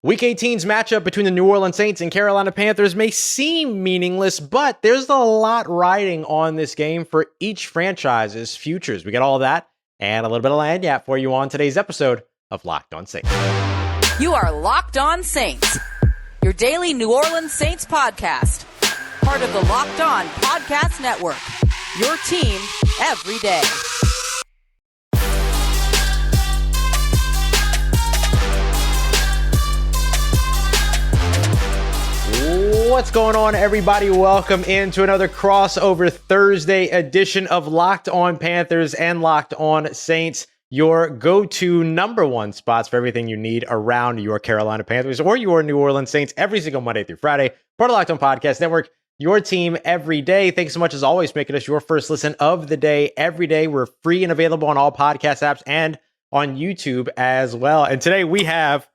Week 18's matchup between the New Orleans Saints and Carolina Panthers may seem meaningless, but there's a lot riding on this game for each franchise's futures. We got all of that and a little bit of land yap for you on today's episode of Locked On Saints. You are Locked On Saints, your daily New Orleans Saints podcast. Part of the Locked On Podcast Network, your team every day. What's going on, everybody? Welcome into another crossover Thursday edition of Locked On Panthers and Locked On Saints, your go-to number one spots for everything you need around your Carolina Panthers or your New Orleans Saints every single Monday through Friday. Part of Locked On Podcast Network, your team every day. Thanks so much, as always, making us your first listen of the day every day. We're free and available on all podcast apps and on YouTube as well. And today we have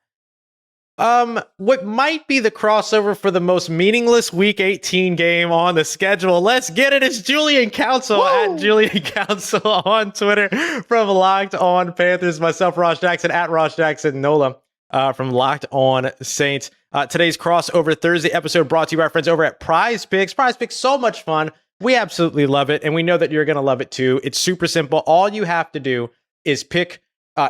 what might be the crossover for the most meaningless Week 18 game on the schedule. Let's get it. It's Julian Council at Julian Council on Twitter from Locked On Panthers. Myself, Ross Jackson at Ross Jackson Nola from Locked On Saints. Today's crossover Thursday episode brought to you by our friends over at Prize Picks. Prize Picks, so much fun. We absolutely love it, and we know that you're going to love it too. It's super simple. All you have to do is pick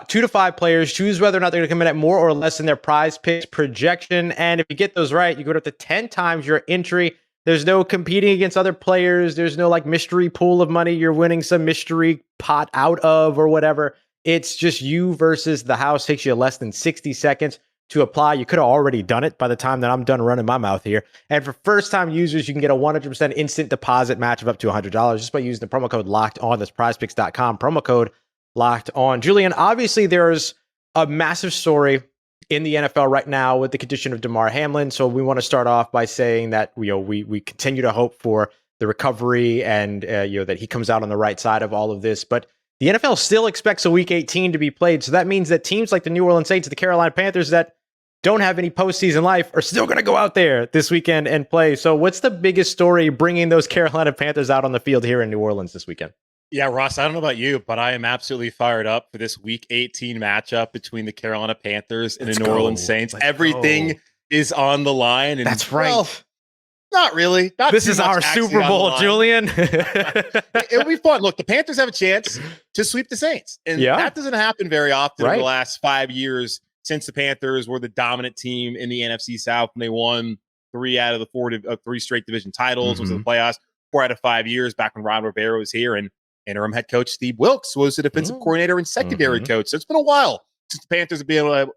2 to 5 players, choose whether or not they're going to come in at more or less than their Prize Picks projection. And if you get those right, you go up to 10 times your entry. There's no competing against other players. There's no like mystery pool of money you're winning some mystery pot out of or whatever. It's just you versus the house. Takes you less than 60 seconds to apply. You could have already done it by the time that I'm done running my mouth here. And for first-time users, you can get a 100% instant deposit match of up to $100 just by using the promo code Locked On. That's prizepicks.com. Promo code Locked On. Julian, obviously there's a massive story in the NFL right now with the condition of Damar Hamlin. So we want to start off by saying that we continue to hope for the recovery and that he comes out on the right side of all of this. But the NFL still expects a Week 18 to be played. So that means that teams like the New Orleans Saints and the Carolina Panthers that don't have any postseason life are still going to go out there this weekend and play. So what's the biggest story bringing those Carolina Panthers out on the field here in New Orleans this weekend? Yeah, Ross, I don't know about you, but I am absolutely fired up for this Week 18 matchup between the Carolina Panthers and the New Orleans Saints. Everything is on the line. And, that's right. Well, not really. This is our Super Bowl, Julian. It'll be fun. Look, the Panthers have a chance to sweep the Saints. And that doesn't happen very often in the last 5 years since the Panthers were the dominant team in the NFC South and they won 3 out of the 3 straight division titles, was in the playoffs 4 out of 5 years back when Ron Rivera was here. And interim head coach Steve Wilks was the defensive coordinator and secondary coach. So it's been a while since the Panthers have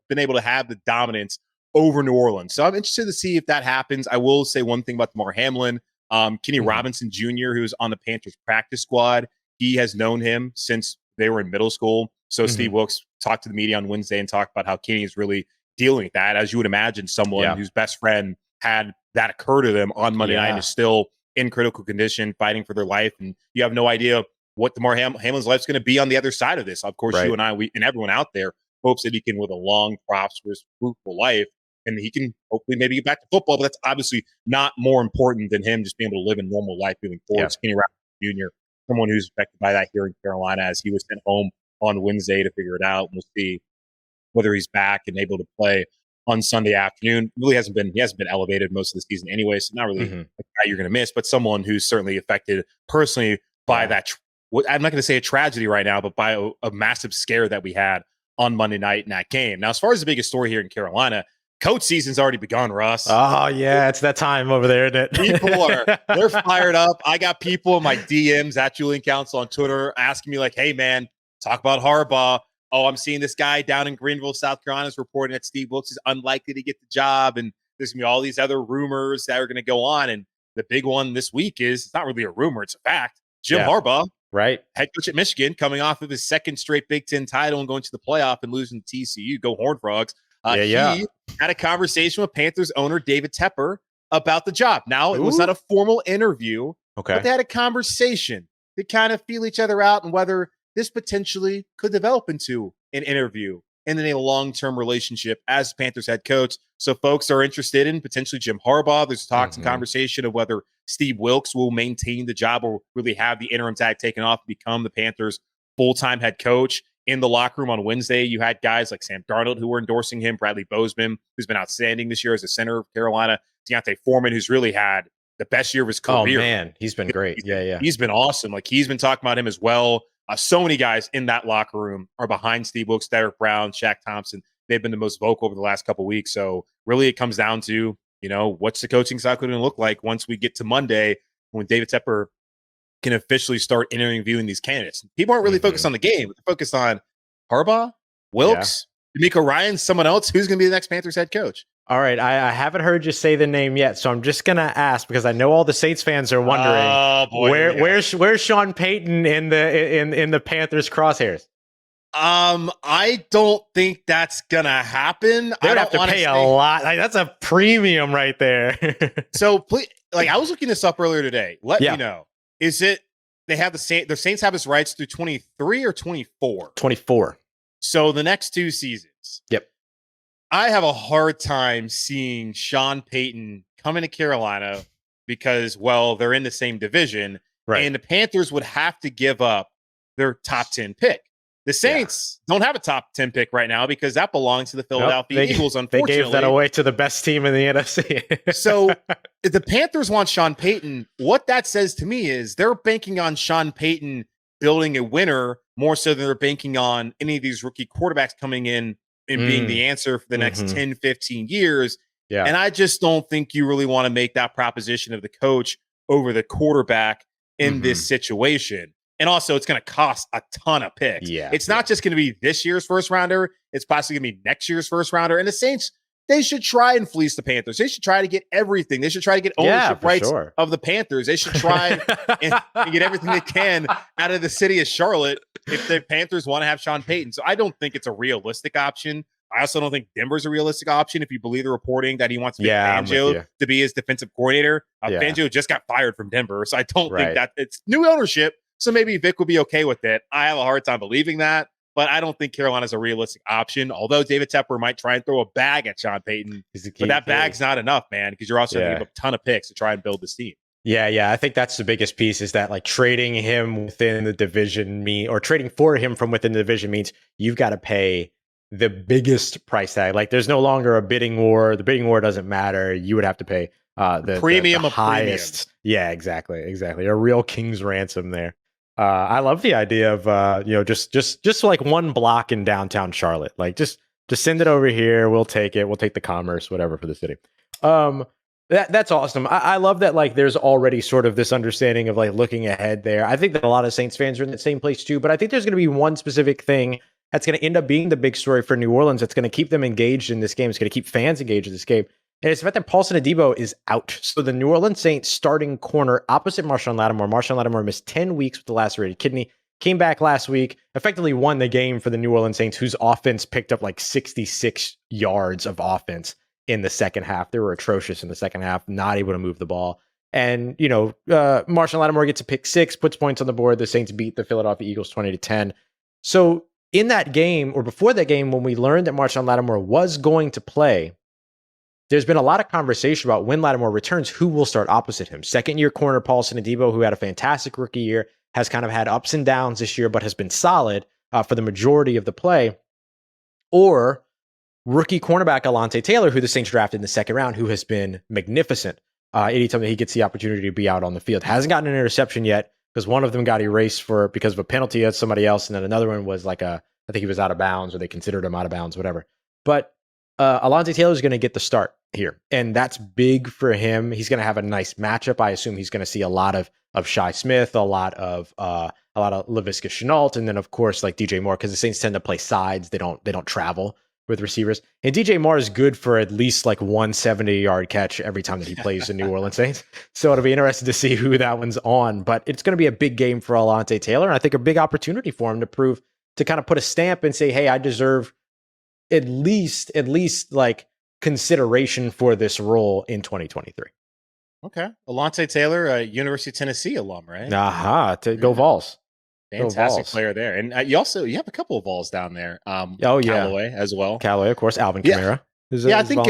been able to have the dominance over New Orleans. So I'm interested to see if that happens. I will say one thing about Damar Hamlin. Kenny Robinson Jr., who was on the Panthers practice squad, he has known him since they were in middle school. So Steve Wilks talked to the media on Wednesday and talked about how Kenny is really dealing with that. As you would imagine, someone whose best friend had that occur to them on Monday night and is still in critical condition, fighting for their life. And you have no idea what Damar Hamlin's life is going to be on the other side of this. Of course, you and I, and everyone out there hopes that he can live a long, prosperous, fruitful life, and he can hopefully maybe get back to football. But that's obviously not more important than him just being able to live a normal life moving forward. Kenny Robinson Jr., someone who's affected by that here in Carolina, as he was sent home on Wednesday to figure it out. We'll see whether he's back and able to play on Sunday afternoon. He hasn't been elevated most of the season anyway, so not really a guy you're going to miss, but someone who's certainly affected personally by that. I'm not going to say a tragedy right now, but by a massive scare that we had on Monday night in that game. Now, as far as the biggest story here in Carolina, coach season's already begun, Russ. Oh, yeah, it's that time over there, isn't it? People they're fired up. I got people in my DMs at Julian Council on Twitter asking me like, hey, man, talk about Harbaugh. Oh, I'm seeing this guy down in Greenville, South Carolina is reporting that Steve Wilks is unlikely to get the job. And there's going to be all these other rumors that are going to go on. And the big one this week is, it's not really a rumor, it's a fact. Jim Harbaugh, head coach at Michigan, coming off of his second straight Big Ten title and going to the playoff and losing to TCU. Go Horned Frogs. He had a conversation with Panthers owner David Tepper about the job. Now, it was not a formal interview, but they had a conversation to kind of feel each other out and whether this potentially could develop into an interview and then a long-term relationship as Panthers head coach. So folks are interested in potentially Jim Harbaugh. There's talks and conversation of whether Steve Wilks will maintain the job or really have the interim tag taken off and become the Panthers full-time head coach. in the locker room on Wednesday. You had guys like Sam Darnold who were endorsing him, Bradley Bozeman, who's been outstanding this year as a center of Carolina, Deontay Foreman, who's really had the best year of his career. Oh, man, he's been great. He's been awesome. Like, he's been talking about him as well. So many guys in that locker room are behind Steve Wilks, Derek Brown, Shaq Thompson. They've been the most vocal over the last couple of weeks. So really it comes down to, what's the coaching cycle going to look like once we get to Monday when David Tepper can officially start interviewing these candidates. People aren't really focused on the game. They're focused on Harbaugh, Wilks, D'Amico Ryan, someone else. Who's going to be the next Panthers head coach? All right, I haven't heard you say the name yet, so I'm just gonna ask because I know all the Saints fans are wondering where's Sean Payton in the Panthers crosshairs. I don't think that's gonna happen. They would have to pay a lot. Like, that's a premium right there. So, please, I was looking this up earlier today. Let me know. Is it they have the Saints have his rights through 23 or 24? 24. So the next 2 seasons. Yep. I have a hard time seeing Sean Payton come into Carolina because, well, they're in the same division, right? And the Panthers would have to give up their top 10 pick. The Saints don't have a top 10 pick right now because that belongs to the Philadelphia Eagles, unfortunately. They gave that away to the best team in the NFC. So if the Panthers want Sean Payton, what that says to me is they're banking on Sean Payton building a winner more so than they're banking on any of these rookie quarterbacks coming in and being the answer for the next 10, 15 years. Yeah. And I just don't think you really want to make that proposition of the coach over the quarterback in this situation. And also, it's going to cost a ton of picks. Yeah, it's not just going to be this year's first rounder. It's possibly going to be next year's first rounder. And the Saints, they should try and fleece the Panthers. They should try to get everything. They should try to get ownership rights of the Panthers. They should try and get everything they can out of the city of Charlotte if the Panthers want to have Sean Payton. So I don't think it's a realistic option. I also don't think Denver's a realistic option if you believe the reporting that he wants Fangio to be his defensive coordinator. Fangio just got fired from Denver. So I don't think that it's new ownership. So maybe Vic would be okay with it. I have a hard time believing that, but I don't think Carolina's a realistic option. Although David Tepper might try and throw a bag at Sean Payton, but that bag's not enough, man, because you're also going to give up a ton of picks to try and build this team. Yeah. I think that's the biggest piece is that trading him within the division or trading for him from within the division means you've got to pay the biggest price tag. There's no longer a bidding war. The bidding war doesn't matter. You would have to pay the premium the highest. Premium. Yeah, exactly. A real king's ransom there. I love the idea of just like one block in downtown Charlotte. Just send it over here. We'll take it. We'll take the commerce, whatever, for the city. That's awesome. I love that there's already sort of this understanding of looking ahead there. I think that a lot of Saints fans are in the same place too, but I think there's going to be one specific thing that's going to end up being the big story for New Orleans. That's going to keep them engaged in this game. It's going to keep fans engaged in this game. And it's the fact that Paulson Adebo is out. So the New Orleans Saints starting corner opposite Marshon Lattimore. Marshon Lattimore missed 10 weeks with the lacerated kidney. Came back last week, effectively won the game for the New Orleans Saints, whose offense picked up 66 yards of offense in the second half. They were atrocious in the second half, not able to move the ball. And, Marshon Lattimore gets a pick 6, puts points on the board. The Saints beat the Philadelphia Eagles 20-10. So in that game, or before that game, when we learned that Marshon Lattimore was going to play, there's been a lot of conversation about when Lattimore returns, who will start opposite him. Second-year corner Paulson Adebo, who had a fantastic rookie year, has kind of had ups and downs this year, but has been solid for the majority of the play. Or rookie cornerback Alontae Taylor, who the Saints drafted in the second round, who has been magnificent anytime that he gets the opportunity to be out on the field. Hasn't gotten an interception yet because one of them got erased because of a penalty at somebody else, and then another one was I think he was out of bounds, or they considered him out of bounds, whatever. But Alontae Taylor is going to get the start here, and that's big for him. He's going to have a nice matchup. I assume he's going to see a lot of Shi Smith, a lot of Laviska Shenault, and then of course DJ Moore, because the Saints tend to play sides. They don't travel with receivers, and DJ Moore is good for at least 170-yard catch every time that he plays the New Orleans Saints. So it'll be interesting to see who that one's on. But it's going to be a big game for Alontae Taylor, and I think a big opportunity for him to kind of put a stamp and say, hey, I deserve at least consideration for this role in 2023. Okay. Alontae Taylor, University of Tennessee alum, right? Go Vols. Fantastic player there. And you have a couple of Vols down there. Callaway as well. Callaway, of course. Alvin Kamara. I think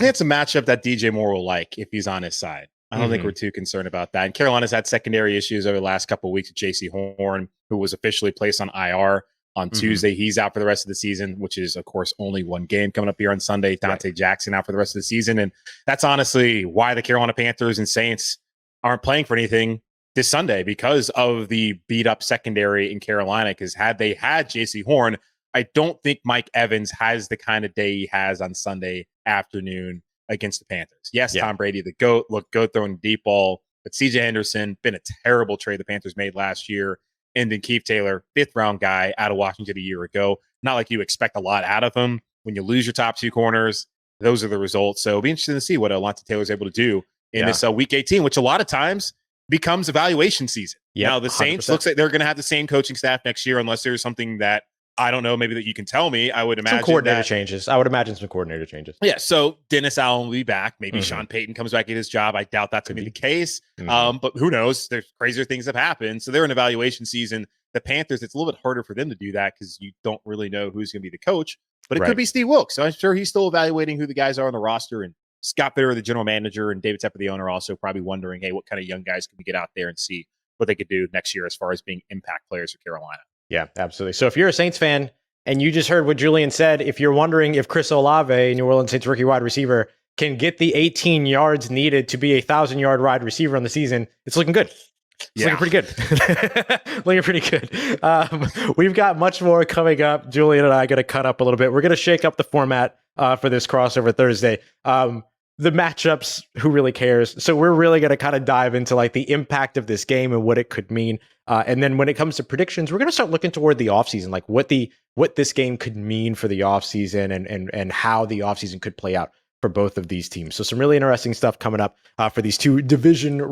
it's a matchup that DJ Moore will like if he's on his side. I don't think we're too concerned about that. And Carolina's had secondary issues over the last couple of weeks with J.C. Horn, who was officially placed on IR. On Tuesday, he's out for the rest of the season, which is, of course, only one game coming up here on Sunday. Dante Jackson out for the rest of the season. And that's honestly why the Carolina Panthers and Saints aren't playing for anything this Sunday, because of the beat-up secondary in Carolina. Because had they had J.C. Horn, I don't think Mike Evans has the kind of day he has on Sunday afternoon against the Panthers. Yes, Tom Brady, the GOAT, looked good throwing deep ball. But C.J. Henderson, been a terrible trade the Panthers made last year. And then Keith Taylor, 5th-round guy out of Washington a year ago. Not like you expect a lot out of him. When you lose your top 2 corners, those are the results. So it'll be interesting to see what Alontae Taylor is able to do in this Week 18, which a lot of times becomes evaluation season. Now, the Saints 100%. Looks like they're going to have the same coaching staff next year, unless there's something that I don't know, maybe that you can tell me. I would imagine some coordinator changes. I would imagine some coordinator changes. Yeah, so Dennis Allen will be back. Maybe Sean Payton comes back in his job. I doubt that's going to be the case. But who knows? There's crazier things have happened. So they're in evaluation season. The Panthers, it's a little bit harder for them to do that because you don't really know who's going to be the coach. But it could be Steve Wilks. So I'm sure he's still evaluating who the guys are on the roster. And Scott Bitter, the general manager, and David Tepper, the owner, also probably wondering, hey, what kind of young guys can we get out there and see what they could do next year as far as being impact players for Carolina. Yeah, absolutely. So if you're a Saints fan and you just heard what Julian said, if you're wondering if Chris Olave, New Orleans Saints rookie wide receiver, can get the 18 yards needed to be a 1,000-yard wide receiver on the season, it's looking good. It's looking pretty good. Looking pretty good. We've got much more coming up. Julian and I are going to cut up a little bit. We're going to shake up the format for this crossover Thursday. The matchups, who really cares? So we're really going to kind of dive into like the impact of this game and what it could mean. And then when it comes to predictions, we're going to start looking toward the offseason, like what this game could mean for the offseason and how the offseason could play out for both of these teams. So some really interesting stuff coming up for these two division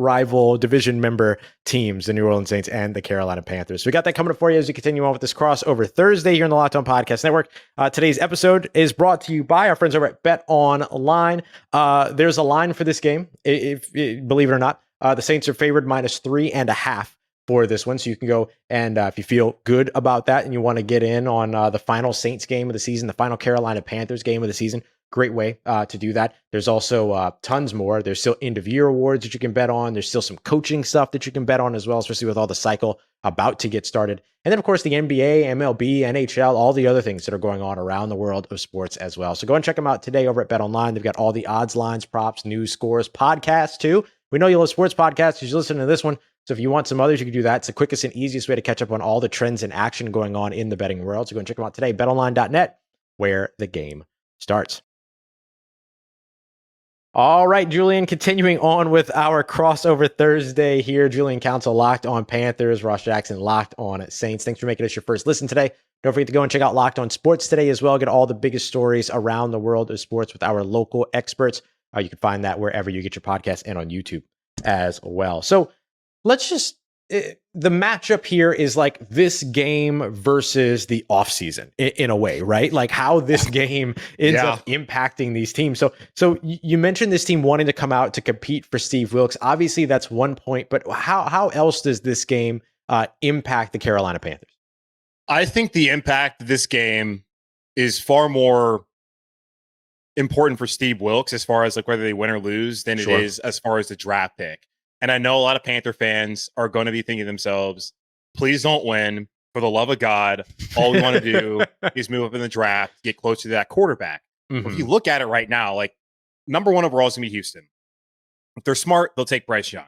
member teams, the New Orleans Saints and the Carolina Panthers. So we got that coming up for you as we continue on with this crossover Thursday here on the Locked On Podcast Network. Today's episode is brought to you by our friends over at Bet Online. There's a line for this game. If believe it or not, the Saints are favored -3.5 for this one. So you can go and if you feel good about that and you want to get in on the final Saints game of the season, the final Carolina Panthers game of the season, great way to do that. There's also tons more. There's still end of year awards that you can bet on. There's still some coaching stuff that you can bet on as well, especially with all the cycle about to get started. And then, of course, the NBA, MLB, NHL, all the other things that are going on around the world of sports as well. So go and check them out today over at Bet Online. They've got all the odds, lines, props, news, scores, podcasts too. We know you love sports podcasts. You should listen to this one. So if you want some others, you can do that. It's the quickest and easiest way to catch up on all the trends and action going on in the betting world. So go and check them out today. BetOnline.net, where the game starts. All right, Julian, continuing on with our crossover Thursday here. Julian Council Locked On Panthers, Ross Jackson Locked On Saints. Thanks for making us your first listen today. Don't forget to go and check out Locked On Sports today as well. Get all the biggest stories around the world of sports with our local experts. You can find that wherever you get your podcasts and on YouTube as well. So let's just, the matchup here is like this game versus the offseason in a way, right? Like how this game ends up impacting these teams. So you mentioned this team wanting to come out to compete for Steve Wilks. Obviously that's one point, but how else does this game impact the Carolina Panthers? I think the impact of this game is far more important for Steve Wilks as far as like whether they win or lose than it is as far as the draft pick. And I know a lot of Panther fans are going to be thinking to themselves, please don't win. For the love of God, all we want to do is move up in the draft, get closer to that quarterback. If you look at it right now, like number one overall is going to be Houston. If they're smart, they'll take Bryce Young.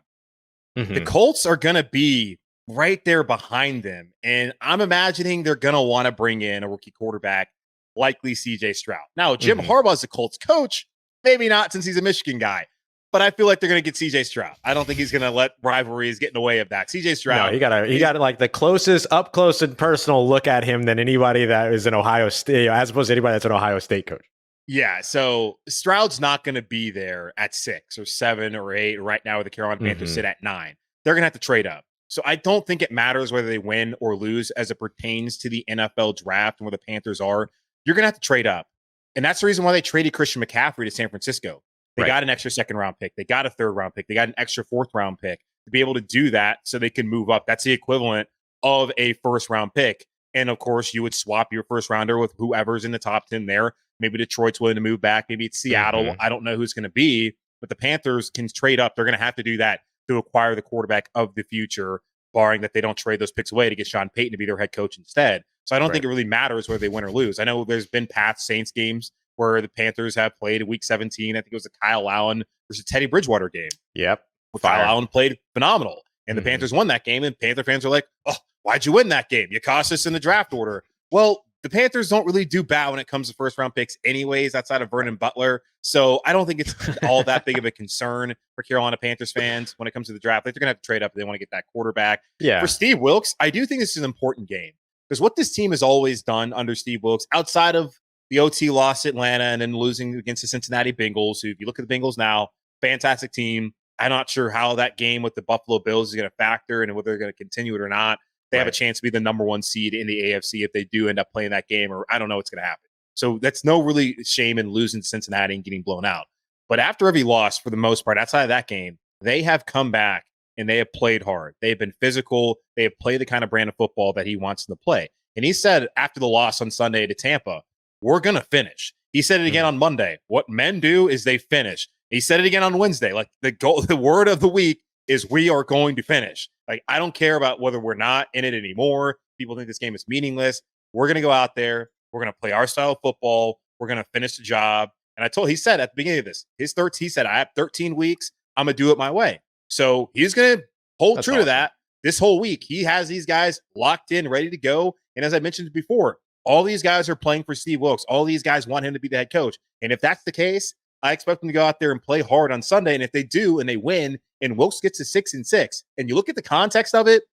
The Colts are going to be right there behind them. And I'm imagining they're going to want to bring in a rookie quarterback, likely CJ Stroud. Now, Jim Harbaugh is the Colts coach. Maybe not since he's a Michigan guy. But I feel like they're going to get CJ Stroud. I don't think he's going to let rivalries get in the way of that. CJ Stroud. No, you got like the closest, up close and personal look at him than anybody that is in Ohio State, as opposed to anybody that's an Ohio State coach. Yeah, so Stroud's not going to be there at 6 or 7 or 8. Right now, the Carolina Panthers sit at 9. They're going to have to trade up. So I don't think it matters whether they win or lose as it pertains to the NFL draft and where the Panthers are. You're going to have to trade up. And that's the reason why they traded Christian McCaffrey to San Francisco. They got an extra 2nd-round pick. They got a 3rd-round pick. They got an extra 4th-round pick to be able to do that so they can move up. That's the equivalent of a 1st-round pick. And, of course, you would swap your 1st-rounder with whoever's in the top 10 there. Maybe Detroit's willing to move back. Maybe it's Seattle. I don't know who's going to be. But the Panthers can trade up. They're going to have to do that to acquire the quarterback of the future. barring that they don't trade those picks away to get Sean Payton to be their head coach instead. So I don't think it really matters whether they win or lose. I know there's been past Saints games where the Panthers have played in week 17. I think it was a Kyle Allen versus Teddy Bridgewater game. Yep. Kyle Allen played phenomenal. And the Panthers won that game. And Panther fans are like, oh, why'd you win that game? You cost us in the draft order. Well, the Panthers don't really do bad when it comes to first round picks anyways, outside of Vernon Butler. So I don't think it's all that big of a concern for Carolina Panthers fans when it comes to the draft. Like, they're going to have to trade up if they want to get that quarterback. Yeah. For Steve Wilks, I do think this is an important game because what this team has always done under Steve Wilks, outside of the OT loss at Atlanta and then losing against the Cincinnati Bengals, who, if you look at the Bengals now, fantastic team. I'm not sure how that game with the Buffalo Bills is going to factor and whether they're going to continue it or not. They have a chance to be the number one seed in the AFC if they do end up playing that game, or I don't know what's going to happen. So that's no really shame in losing to Cincinnati and getting blown out. But after every loss, for the most part, outside of that game, they have come back and they have played hard. They have been physical. They have played the kind of brand of football that he wants them to play. And he said after the loss on Sunday to Tampa, we're going to finish. He said it again on Monday. What men do is they finish. He said it again on Wednesday. Like, the word of the week is we are going to finish. Like, I don't care about whether we're not in it anymore. People think this game is meaningless. We're going to go out there. We're going to play our style of football. We're going to finish the job. And he said at the beginning of this, he said, I have 13 weeks. I'm going to do it my way. So he's going to hold true to that this whole week. He has these guys locked in, ready to go. And as I mentioned before, all these guys are playing for Steve Wilks. All these guys want him to be the head coach. And if that's the case, I expect them to go out there and play hard on Sunday. And if they do and they win and Wilks gets to 6-6, and you look at the context of it,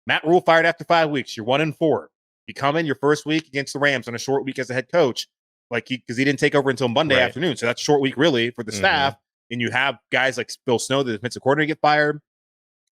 Matt Rule fired after 5 weeks. You're 1-4. You come in your first week against the Rams on a short week as a head coach, because he didn't take over until Monday afternoon. So that's a short week really for the staff. And you have guys like Bill Snow, the defensive coordinator, get fired.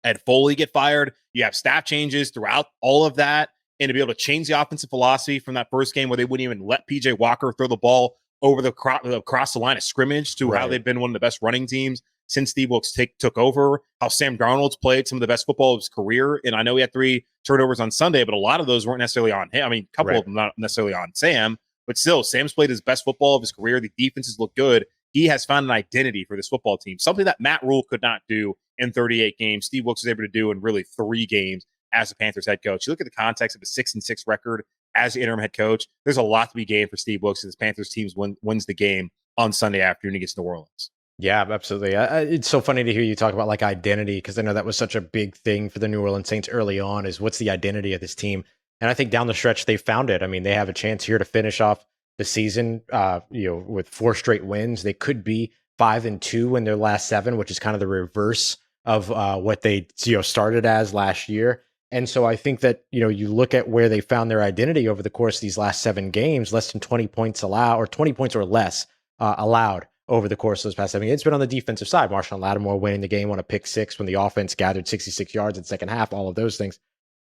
Ed Foley get fired. You have staff changes throughout all of that. And to be able to change the offensive philosophy from that first game where they wouldn't even let PJ Walker throw the ball over across the line of scrimmage to how they've been one of the best running teams since Steve Wilks took over, how Sam Darnold's played some of the best football of his career. And I know he had 3 turnovers on Sunday, but a lot of those weren't necessarily on him. I mean, a couple of them not necessarily on Sam, but still, Sam's played his best football of his career. The defenses look good. He has found an identity for this football team, something that Matt Rule could not do in 38 games. Steve Wilks was able to do in really 3 games as the Panthers head coach. You look at the context of a 6-6 record as the interim head coach. There's a lot to be gained for Steve Wilks as Panthers teams wins the game on Sunday afternoon against New Orleans. Yeah, absolutely. It's so funny to hear you talk about like identity, because I know that was such a big thing for the New Orleans Saints early on, is what's the identity of this team? And I think down the stretch they found it. I mean, they have a chance here to finish off the season, with 4 straight wins. They could be 5-2 in their last 7, which is kind of the reverse of what they started as last year. And so I think that, you look at where they found their identity over the course of these last 7 games, less than 20 points allowed, or 20 points or less allowed over the course of those past 7 games. It's been on the defensive side. Marshon Lattimore winning the game on a pick 6 when the offense gathered 66 yards in the second half, all of those things.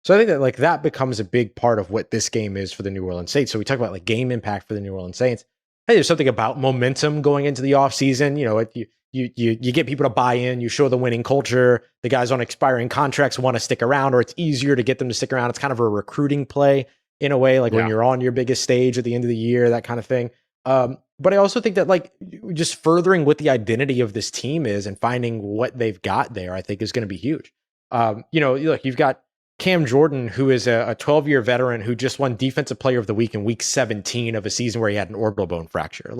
So I think that that becomes a big part of what this game is for the New Orleans Saints. So we talk about game impact for the New Orleans Saints. Hey, there's something about momentum going into the offseason. You get people to buy in, you show the winning culture. The guys on expiring contracts want to stick around, or it's easier to get them to stick around. It's kind of a recruiting play in a way, when you're on your biggest stage at the end of the year, that kind of thing. But I also think that just furthering what the identity of this team is and finding what they've got there, I think is going to be huge. Look, you've got Cam Jordan, who is a 12-year veteran who just won Defensive Player of the Week in week 17 of a season where he had an orbital bone fracture.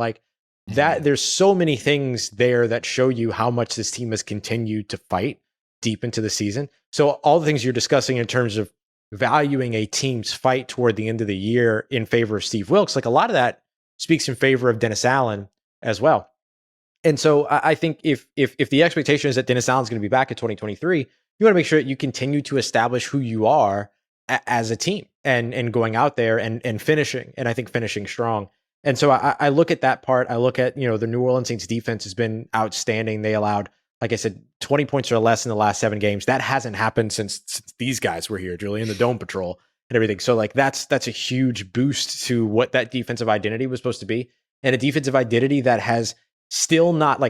That there's so many things there that show you how much this team has continued to fight deep into the season. So all the things you're discussing in terms of valuing a team's fight toward the end of the year in favor of Steve Wilks, a lot of that speaks in favor of Dennis Allen as well. And so I think if the expectation is that Dennis Allen's going to be back in 2023, you want to make sure that you continue to establish who you are as a team and going out there and finishing. And I think finishing strong. And so I look at that part. I look at, the New Orleans Saints defense has been outstanding. They allowed, like I said, 20 points or less in the last 7 games. That hasn't happened since these guys were here, Julian, the Dome Patrol and everything. So that's a huge boost to what that defensive identity was supposed to be. And a defensive identity that has still not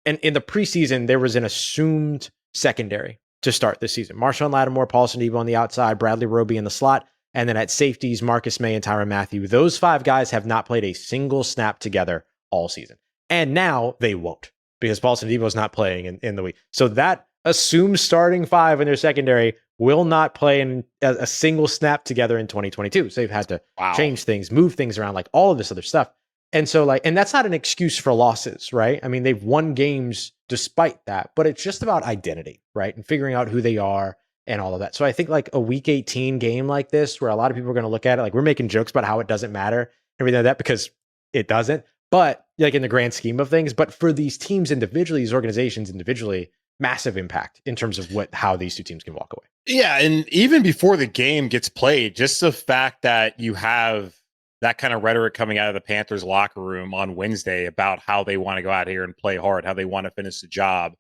and in the preseason, there was an assumed secondary to start this season. Marshon Lattimore, Paulson Debo on the outside, Bradley Roby in the slot. And then at safeties, Marcus May and Tyrann Mathieu. Those 5 guys have not played a single snap together all season. And now they won't, because Paulson Debo is not playing in the week. So that assumed starting 5 in their secondary will not play in a single snap together in 2022. So they've had to change things, move things around, like all of this other stuff. And so and that's not an excuse for losses, right? I mean, they've won games despite that, but it's just about identity, right? And figuring out who they are and all of that. So I think like a week 18 game like this, where a lot of people are going to look at it, like we're making jokes about how it doesn't matter, everything like that, because it doesn't, but like in the grand scheme of things, but for these teams individually, these organizations individually, massive impact in terms of how these two teams can walk away. Yeah. And even before the game gets played, just the fact that you have that kind of rhetoric coming out of the Panthers locker room on Wednesday about how they want to go out here and play hard, how they want to finish the job,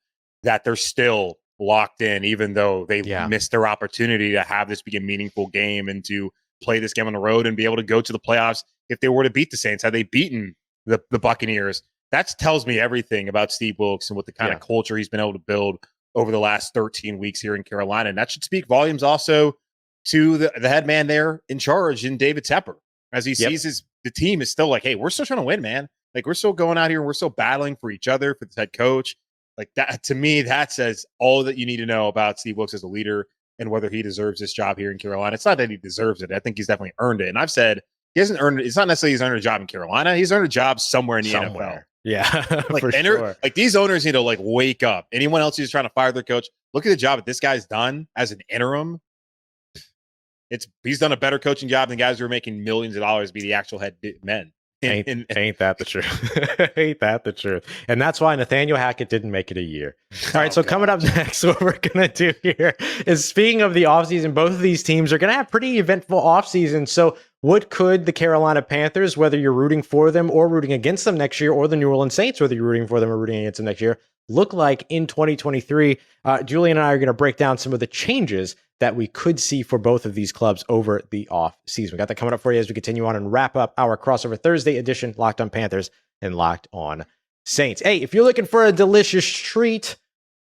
that they're still locked in, even though they missed their opportunity to have this be a meaningful game and to play this game on the road and be able to go to the playoffs if they were to beat the Saints. Had they beaten the Buccaneers, that tells me everything about Steve Wilks and what the kind of culture he's been able to build over the last 13 weeks here in Carolina. And that should speak volumes also to the head man there in charge, in David Tepper, as he sees the team is still like, hey, we're still trying to win, man. Like, we're still going out here and we're still battling for each other, for the head coach. Like, that, to me, that says all that you need to know about Steve Wilks as a leader and whether he deserves this job here in Carolina. It's not that he deserves it. I think he's definitely earned it. And I've said he hasn't earned it. It's not necessarily he's earned a job in Carolina. He's earned a job somewhere in the NFL. Yeah, like, sure. Like, these owners need to like wake up. Anyone else who's trying to fire their coach, look at the job that this guy's done as an interim. He's done a better coaching job than guys who are making millions of dollars be the actual head men. Ain't that the truth? Ain't that the truth? And that's why Nathaniel Hackett didn't make it a year. All right, so coming up next, what we're going to do here is, speaking of the offseason, both of these teams are going to have pretty eventful offseason. So what could the Carolina Panthers, whether you're rooting for them or rooting against them next year, or the New Orleans Saints, whether you're rooting for them or rooting against them next year, look like in 2023? Julian and I are going to break down some of the changes that we could see for both of these clubs over the off season. We got that coming up for you as we continue on and wrap up our crossover Thursday edition, Locked on Panthers and Locked on Saints. Hey, if you're looking for a delicious treat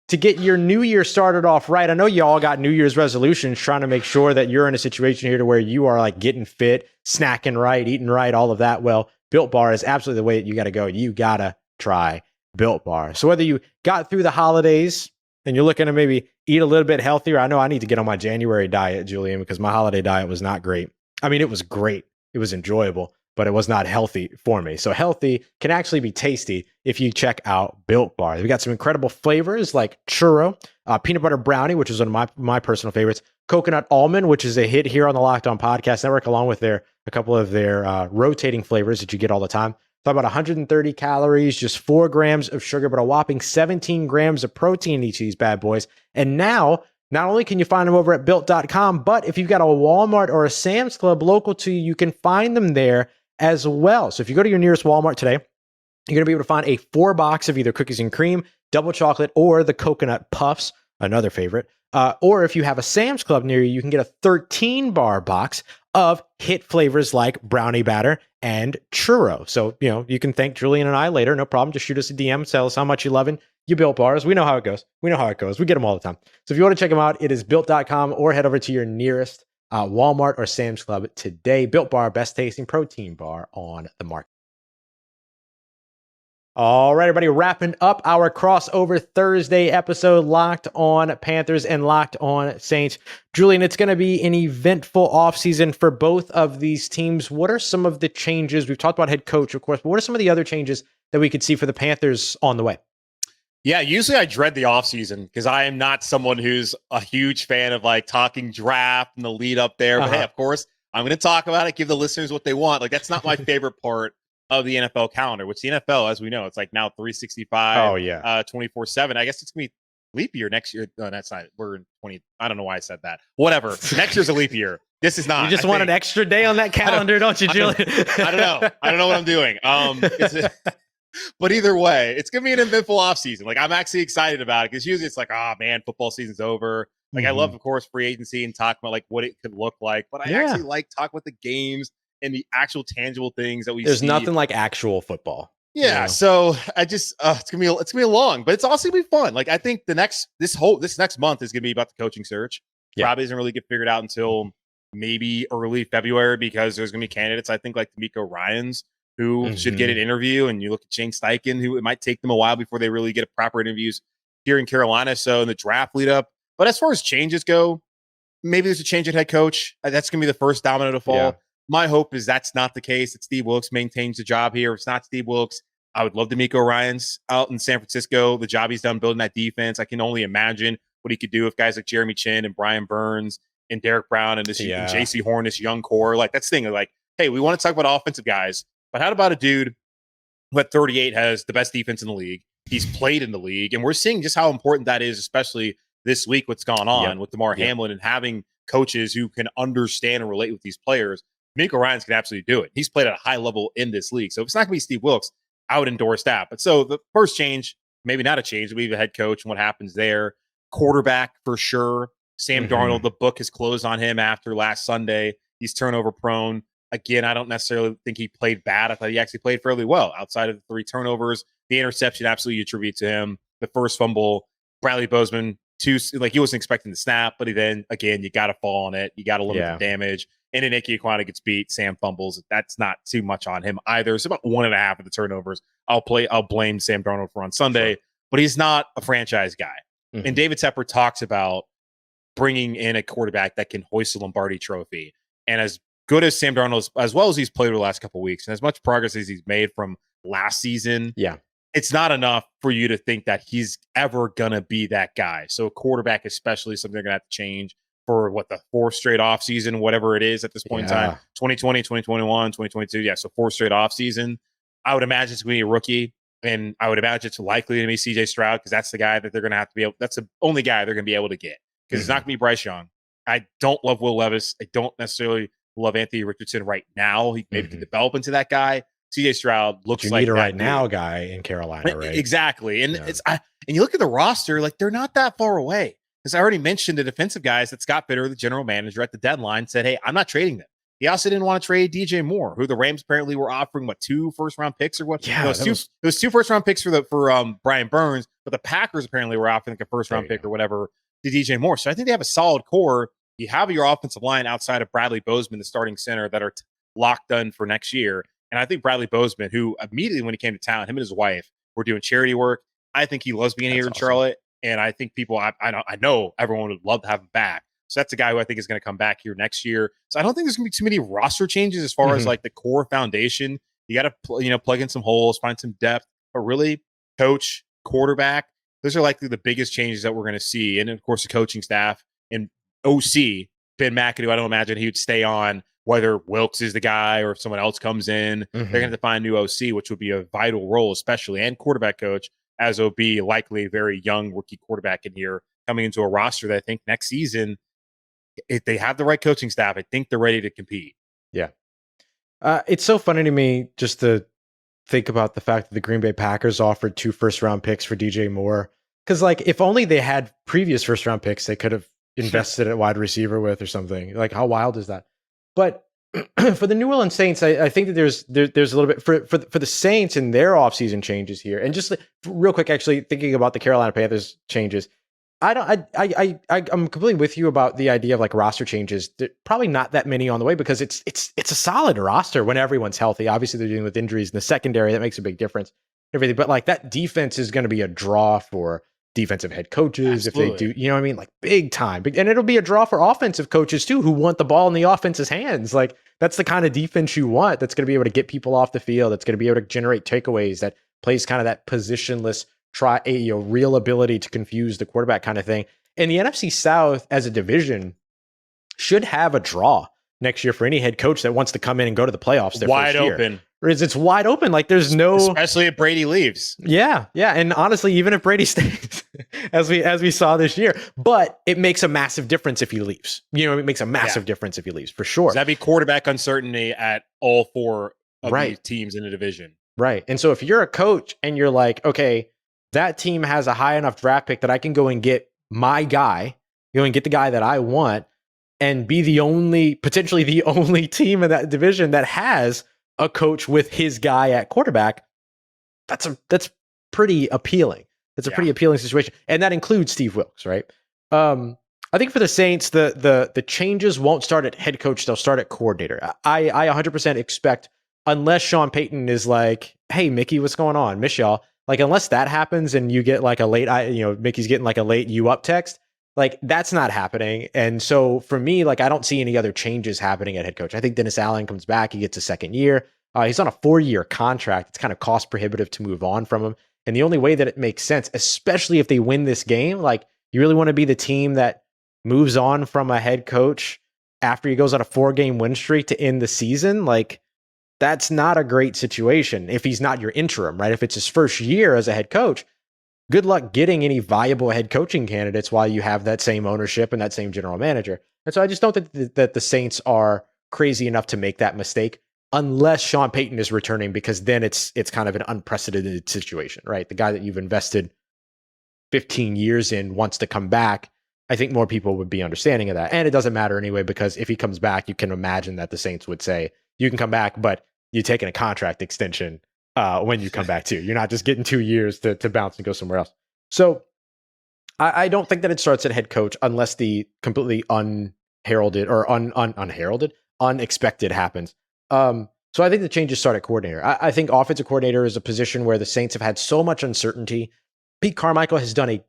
to get your new year started off right, I know you all got New Year's resolutions, trying to make sure that you're in a situation here to where you are like getting fit, snacking right, eating right, all of that. Well, Built Bar is absolutely the way that you got to go. You got to try Built Bar. So whether you got through the holidays and you're looking to maybe eat a little bit healthier, I know I need to get on my January diet, Julian, because my holiday diet was not great. I mean, it was great. It was enjoyable, but it was not healthy for me. So healthy can actually be tasty if you check out Built Bar. We got some incredible flavors like churro, peanut butter brownie, which is one of my personal favorites, coconut almond, which is a hit here on the Locked On Podcast Network, along with a couple of their rotating flavors that you get all the time. So about 130 calories, just 4 grams of sugar, but a whopping 17 grams of protein in each of these bad boys. And now, not only can you find them over at Built.com, but if you've got a Walmart or a Sam's Club local to you, you can find them there as well. So if you go to your nearest Walmart today, you're going to be able to find a 4-box of either cookies and cream, double chocolate, or the coconut puffs, another favorite. Or if you have a Sam's Club near you, you can get a 13-bar box of hit flavors like brownie batter and churro. So, you can thank Julian and I later. No problem. Just shoot us a DM. Tell us how much you're loving your Built Bars. We know how it goes. We get them all the time. So if you want to check them out, it is Built.com, or head over to your nearest Walmart or Sam's Club today. Built Bar, best tasting protein bar on the market. All right, everybody, wrapping up our crossover Thursday episode, Locked on Panthers and Locked on Saints. Julian, it's going to be an eventful offseason for both of these teams. What are some of the changes? We've talked about head coach, of course, but what are some of the other changes that we could see for the Panthers on the way? Yeah, usually I dread the offseason because I am not someone who's a huge fan of like talking draft and the lead up there. But hey, of course, I'm going to talk about it, give the listeners what they want. Like, that's not my favorite part of the NFL calendar, which the NFL, as we know, it's like now 365, 24/7. I guess it's going to be leap year next year. No, that's not. We're in 20. I don't know why I said that. Whatever. Next year's a leap year. This is not. You just want an extra day on that calendar, don't you, Julian? I don't know. I don't know what I'm doing. But either way, it's going to be an eventful offseason. Like, I'm actually excited about it because usually it's like, man, football season's over. Like, I love, of course, free agency and talking about like what it could look like. But I actually like talking about the games and the actual tangible things that we There's see. nothing like actual football. Yeah. So I just, it's going to be long, but it's also going to be fun. Like, I think this next month is going to be about the coaching search. Probably doesn't really get figured out until maybe early February because there's going to be candidates, I think, like D'Amico Ryans, who should get an interview. And you look at Shane Steichen, who it might take them a while before they really get proper interviews here in Carolina. So in the draft lead up. But as far as changes go, maybe there's a change at head coach. That's going to be the first domino to fall. Yeah. My hope is that's not the case, that Steve Wilks maintains the job here. If it's not Steve Wilks, I would love DeMeco Ryans out in San Francisco. The job he's done building that defense, I can only imagine what he could do with guys like Jeremy Chin and Brian Burns and Derek Brown and this and J.C. Horn, this young core. Like, that's the thing. Like, hey, we want to talk about offensive guys, but how about a dude who at 38 has the best defense in the league? He's played in the league, and we're seeing just how important that is, especially this week, what's gone on with DeMar Hamlin and having coaches who can understand and relate with these players. DeMeco Ryans can absolutely do it. He's played at a high level in this league. So if it's not going to be Steve Wilks, I would endorse that. But so the first change, maybe not a change, we have a head coach and what happens there. Quarterback for sure. Sam Darnold, the book has closed on him after last Sunday. He's turnover prone. Again, I don't necessarily think he played bad. I thought he actually played fairly well outside of the 3 turnovers. The interception, absolutely attribute to him. The first fumble, Bradley Bozeman, he wasn't expecting the snap, but then again, you got to fall on it. You got to limit the damage. And then Ike Ekwonu gets beat. Sam fumbles. That's not too much on him either. It's about 1.5 of the turnovers I'll blame Sam Darnold for on Sunday, but he's not a franchise guy. And David Tepper talks about bringing in a quarterback that can hoist the Lombardi trophy. And as good as Sam Darnold, as well as he's played over the last couple of weeks, and as much progress as he's made from last season, it's not enough for you to think that he's ever going to be that guy. So a quarterback, especially, something they're going to have to change for the 4th straight offseason, whatever it is at this point in time, 2020, 2021, 2022. Yeah, so 4 straight offseason. I would imagine it's going to be a rookie, and I would imagine it's likely to be CJ Stroud because that's the guy that they're going to have to be able, that's the only guy they're going to be able to get because it's not going to be Bryce Young. I don't love Will Levis. I don't necessarily love Anthony Richardson right now. He maybe can develop into that guy. CJ Stroud looks like you need a right now guy in Carolina, right? Exactly. And and you look at the roster, like they're not that far away. Because I already mentioned the defensive guys that Scott Bitter, the general manager at the deadline, said, hey, I'm not trading them. He also didn't want to trade DJ Moore, who the Rams apparently were offering, 2 first-round picks or what? Yeah, no, it was 2 first-round picks for Brian Burns, but the Packers apparently were offering a first-round pick or whatever to DJ Moore. So I think they have a solid core. You have your offensive line outside of Bradley Bozeman, the starting center, that are locked in for next year. And I think Bradley Bozeman, who immediately when he came to town, him and his wife were doing charity work. I think he loves being here in Charlotte. And I think people, I know everyone would love to have him back. So that's a guy who I think is going to come back here next year. So I don't think there's going to be too many roster changes as far as like the core foundation. You got to, plug in some holes, find some depth, but really coach, quarterback, those are likely the biggest changes that we're going to see. And of course, the coaching staff and OC, Ben McAdoo, I don't imagine he would stay on whether Wilks is the guy or if someone else comes in. They're going to have to find a new OC, which would be a vital role, especially, and quarterback coach, as OB, likely a very young rookie quarterback in here coming into a roster that I think next season, if they have the right coaching staff, I think they're ready to compete. Yeah. It's so funny to me just to think about the fact that the Green Bay Packers offered 2 first-round picks for DJ Moore. Because, if only they had previous first-round picks they could have invested at wide receiver with or something. How wild is that? But for the New Orleans Saints, I think that there's a little bit for the Saints and their offseason changes here. And just real quick, actually thinking about the Carolina Panthers changes, I'm completely with you about the idea of roster changes. Probably not that many on the way because it's a solid roster when everyone's healthy. Obviously, they're dealing with injuries in the secondary. That makes a big difference. Everything, but that defense is going to be a draw for defensive head coaches. Absolutely. If they do, you know what I mean? Big time. And it'll be a draw for offensive coaches too, who want the ball in the offense's hands. That's the kind of defense you want. That's going to be able to get people off the field. That's going to be able to generate takeaways. That plays kind of that positionless, real ability to confuse the quarterback kind of thing. And the NFC South as a division should have a draw next year for any head coach that wants to come in and go to the playoffs. Their wide first year. Open. It's wide open. There's no, especially if Brady leaves. Yeah. And honestly, even if Brady stays, as we saw this year, but it makes a massive difference if he leaves. It makes a massive difference if he leaves for sure. That'd be quarterback uncertainty at all 4 of these teams in the division. Right. And so if you're a coach and you're okay, that team has a high enough draft pick that I can go and get my guy, and get the guy that I want, and be potentially the only team in that division that has a coach with his guy at quarterback. That's pretty appealing. That's a pretty appealing situation. And that includes Steve Wilks, right? I think for the Saints, the changes won't start at head coach, they'll start at coordinator. I 100% expect, unless Sean Payton is hey, Mickey, what's going on? Miss y'all. Unless that happens and you get a late, Mickey's getting a late you up text, Like, that's not happening. And so for me, like, I don't see any other changes happening at head coach. I think Dennis Allen comes back. He gets a second year. He's on a 4-year contract. It's kind of cost prohibitive to move on from him. And the only way that it makes sense, especially if they win this game, like, you really want to be the team that moves on from a head coach after he goes on a 4-game win streak to end the season. Like, that's not a great situation if he's not your interim, right? If it's his first year as a head coach, good luck getting any viable head coaching candidates while you have that same ownership and that same general manager. And so I just don't think that the Saints are crazy enough to make that mistake unless Sean Payton is returning, because then it's kind of an unprecedented situation, right? The guy that you've invested 15 years in wants to come back. I think more people would be understanding of that. And it doesn't matter anyway, because if he comes back, you can imagine that the Saints would say, you can come back, but you're taking a contract extension when you come back too. You're not just getting 2 years to bounce and go somewhere else. So I don't think that it starts at head coach unless the completely unheralded or unheralded, unexpected happens. So I think the changes start at coordinator. I think offensive coordinator is a position where the Saints have had so much uncertainty. Pete Carmichael has done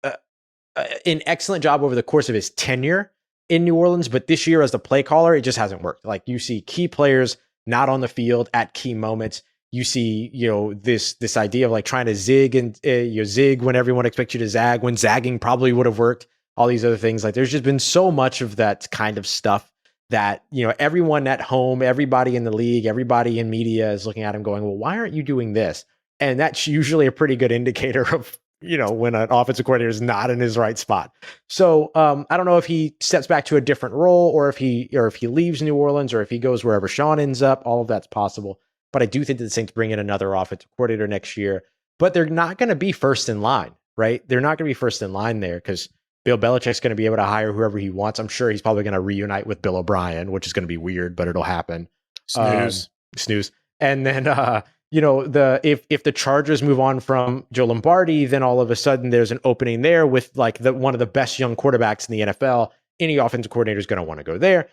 an excellent job over the course of his tenure in New Orleans, but this year as the play caller, it just hasn't worked. Like, you see key players not on the field at key moments. You see, this idea of like trying to zig and zig when everyone expects you to zag, when zagging probably would have worked. All these other things. Like, there's just been so much of that kind of stuff that, everyone at home, everybody in the league, everybody in media is looking at him going, well, why aren't you doing this? And that's usually a pretty good indicator of, when an offensive coordinator is not in his right spot. So I don't know if he steps back to a different role, or if he leaves New Orleans, or if he goes wherever Sean ends up. All of that's possible. But I do think that the Saints bring in another offensive coordinator next year. But they're not going to be first in line, right? They're not going to be first in line there, because Bill Belichick's going to be able to hire whoever he wants. I'm sure he's probably going to reunite with Bill O'Brien, which is going to be weird, but it'll happen. Snooze. And then if the Chargers move on from Joe Lombardi, then all of a sudden there's an opening there with like one of the best young quarterbacks in the NFL. Any offensive coordinator is going to want to go there.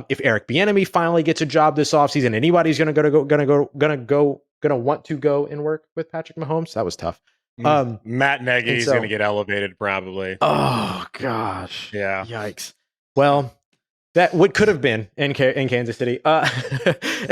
If Eric Bieniemy finally gets a job this offseason, anybody's going to want to go and work with Patrick Mahomes. That was tough. Matt Nagy's going to get elevated probably. Oh gosh. Yeah. Yikes. Well, that what could have been in Kansas City and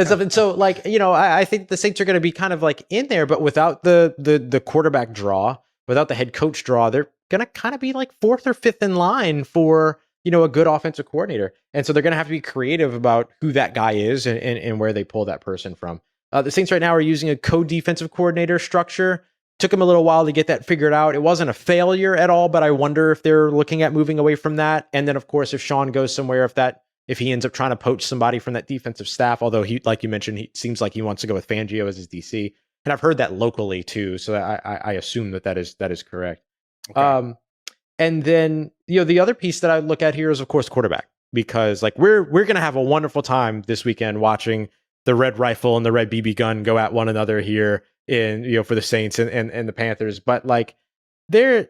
stuff. And so, like, I think the Saints are going to be kind of like in there, but without the quarterback draw, without the head coach draw, they're going to kind of be like 4th or 5th in line for, a good offensive coordinator. And so they're going to have to be creative about who that guy is and where they pull that person from. The Saints right now are using a co-defensive coordinator structure. Took them a little while to get that figured out. It wasn't a failure at all, but I wonder if they're looking at moving away from that. And then, of course, if Sean goes somewhere, if he ends up trying to poach somebody from that defensive staff, although he, like you mentioned, he seems like he wants to go with Fangio as his DC. And I've heard that locally too, so I assume that is correct. Okay. And then the other piece that I look at here is, of course, quarterback, because like we're going to have a wonderful time this weekend watching the red rifle and the red BB gun go at one another here in for the Saints and the Panthers. But like the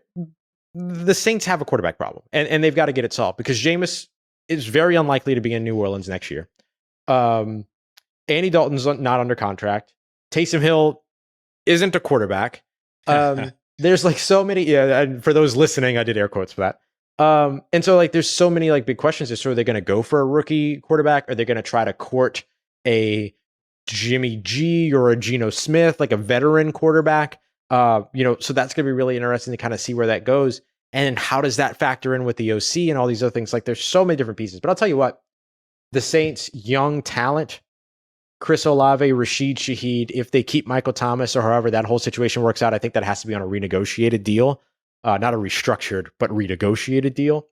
Saints have a quarterback problem, and they've got to get it solved, because Jameis is very unlikely to be in New Orleans next year. Andy Dalton's not under contract. Taysom Hill isn't a quarterback. There's like so many, and for those listening, I did air quotes for that. And so like there's so many like big questions as to are they going to go for a rookie quarterback? Are they going to try to court a Jimmy G or a Geno Smith, like a veteran quarterback? So that's going to be really interesting to kind of see where that goes. And how does that factor in with the OC and all these other things? Like there's so many different pieces, but I'll tell you what, the Saints young talent, Chris Olave, Rashid Shaheed, if they keep Michael Thomas or however that whole situation works out, I think that has to be on a renegotiated deal, not a restructured, but renegotiated deal.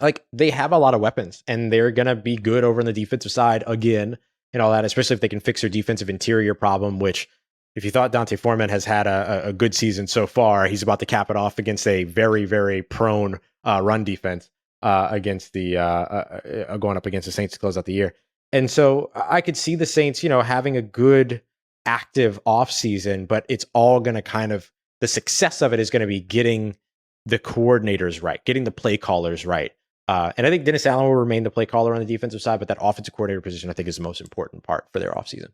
Like they have a lot of weapons and they're going to be good over on the defensive side again and all that, especially if they can fix their defensive interior problem, which if you thought Dante Foreman has had a good season so far, he's about to cap it off against a very, very prone run defense against the going up against the Saints to close out the year. And so I could see the Saints, having a good active offseason, but it's all going to kind of, the success of it is going to be getting the coordinators right, getting the play callers right. And I think Dennis Allen will remain the play caller on the defensive side, but that offensive coordinator position, I think, is the most important part for their offseason.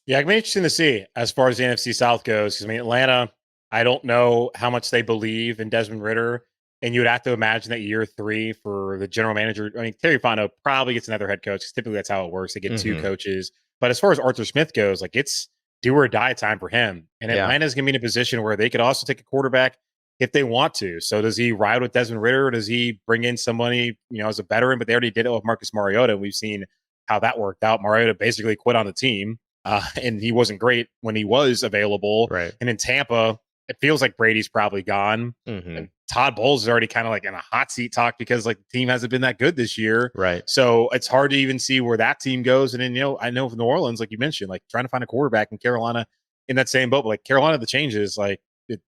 Yeah, it'll be interesting to see as far as the NFC South goes. Because Atlanta, I don't know how much they believe in Desmond Ridder. And you would have to imagine that year 3 for the general manager. I mean, Terry Fontenot probably gets another head coach. Typically, that's how it works. They get 2 coaches. But as far as Arthur Smith goes, like it's do or die time for him. And Atlanta's going to be in a position where they could also take a quarterback if they want to. So does he ride with Desmond Ridder? Or does he bring in somebody, as a veteran? But they already did it with Marcus Mariota. We've seen how that worked out. Mariota basically quit on the team, and he wasn't great when he was available. Right. And in Tampa, it feels like Brady's probably gone. And Todd Bowles is already kind of like in a hot seat talk because like the team hasn't been that good this year. Right. So it's hard to even see where that team goes. And then, I know New Orleans, like you mentioned, like trying to find a quarterback in Carolina in that same boat. But like Carolina, the changes, like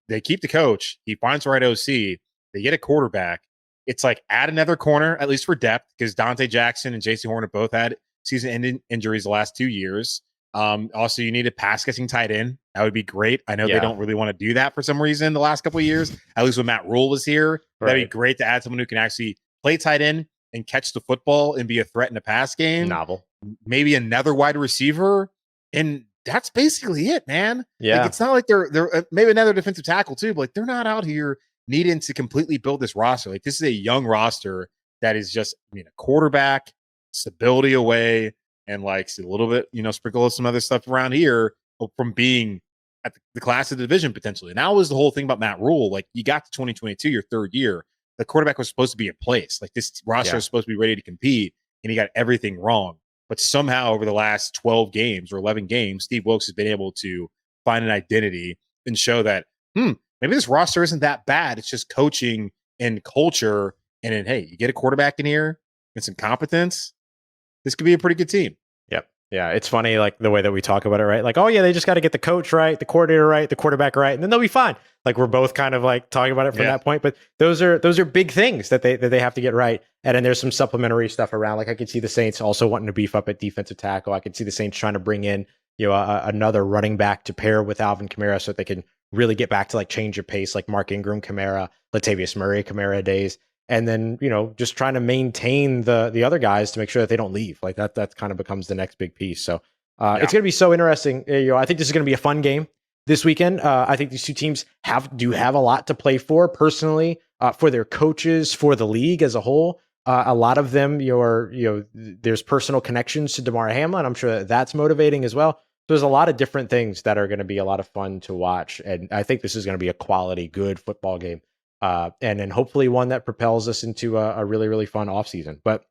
they keep the coach. He finds the right OC. They get a quarterback. It's like add another corner, at least for depth, because Dante Jackson and JC Horn have both had season-ending injuries the last 2 years. Also, you need a pass-catching tight end. That would be great. I know they don't really want to do that for some reason the last couple of years, at least when Matt Rule was here. Right. That'd be great to add someone who can actually play tight end and catch the football and be a threat in the pass game. Novel. Maybe another wide receiver. And that's basically it, man. Yeah. Like, it's not like they're maybe another defensive tackle too, but like they're not out here needing to completely build this roster. Like this is a young roster that is just, a quarterback, stability away, and like a little bit, sprinkle some other stuff around here from being at the class of the division potentially. And that was the whole thing about Matt Rule. Like you got to 2022, your 3rd year, the quarterback was supposed to be in place. Like this roster is supposed to be ready to compete, and he got everything wrong. But somehow over the last 12 games or 11 games, Steve Wilks has been able to find an identity and show that, maybe this roster isn't that bad. It's just coaching and culture. And then, hey, you get a quarterback in here and some competence, this could be a pretty good team. Yep. Yeah. It's funny, like the way that we talk about it, right? Like, oh yeah, they just got to get the coach right, the coordinator right, the quarterback right, and then they'll be fine. Like we're both kind of like talking about it from that point, but those are big things that they have to get right. And then there's some supplementary stuff around. Like I could see the Saints also wanting to beef up at defensive tackle. I could see the Saints trying to bring in, another running back to pair with Alvin Kamara so that they can really get back to like change of pace, like Mark Ingram, Kamara, Latavius Murray, Kamara days. And then, just trying to maintain the other guys to make sure that they don't leave. Like that kind of becomes the next big piece. So it's going to be so interesting. I think this is going to be a fun game this weekend. I think these two teams do have a lot to play for personally, for their coaches, for the league as a whole. A lot of them, there's personal connections to Damar Hamlin. I'm sure that's motivating as well. There's a lot of different things that are going to be a lot of fun to watch. And I think this is going to be a quality, good football game. And then hopefully one that propels us into a really, really fun offseason. But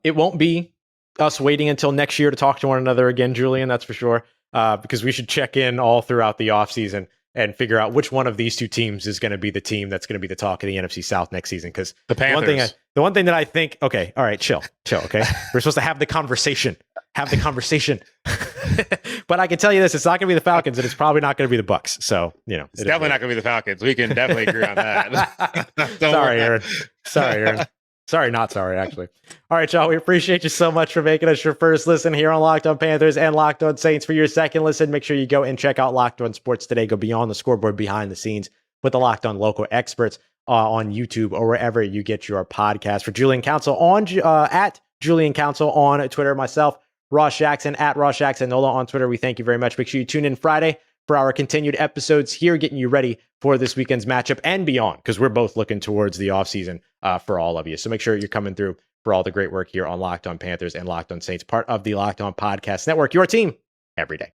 it won't be us waiting until next year to talk to one another again, Julian, that's for sure. Because we should check in all throughout the offseason and figure out which one of these two teams is going to be the team that's going to be the talk of the NFC South next season. Because the Panthers. The one thing that I think, okay, all right, chill, okay? We're supposed to have the conversation. But I can tell you this, it's not going to be the Falcons, and it's probably not going to be the Bucks. So, it's definitely not going to be the Falcons. We can definitely agree on that. Sorry, Aaron. Sorry, not sorry, actually. All right, y'all, we appreciate you so much for making us your first listen here on Locked On Panthers and Locked On Saints. For your second listen, make sure you go and check out Locked On Sports Today. Go beyond the scoreboard, behind the scenes with the Locked On local experts on YouTube or wherever you get your podcast. For Julian Council at Julian Council on Twitter, myself, Ross Jackson at Ross Jackson Nola on Twitter. We thank you very much. Make sure you tune in Friday for our continued episodes here, getting you ready for this weekend's matchup and beyond, because we're both looking towards the offseason for all of you. So make sure you're coming through for all the great work here on Locked On Panthers and Locked On Saints, part of the Locked On Podcast Network, your team every day.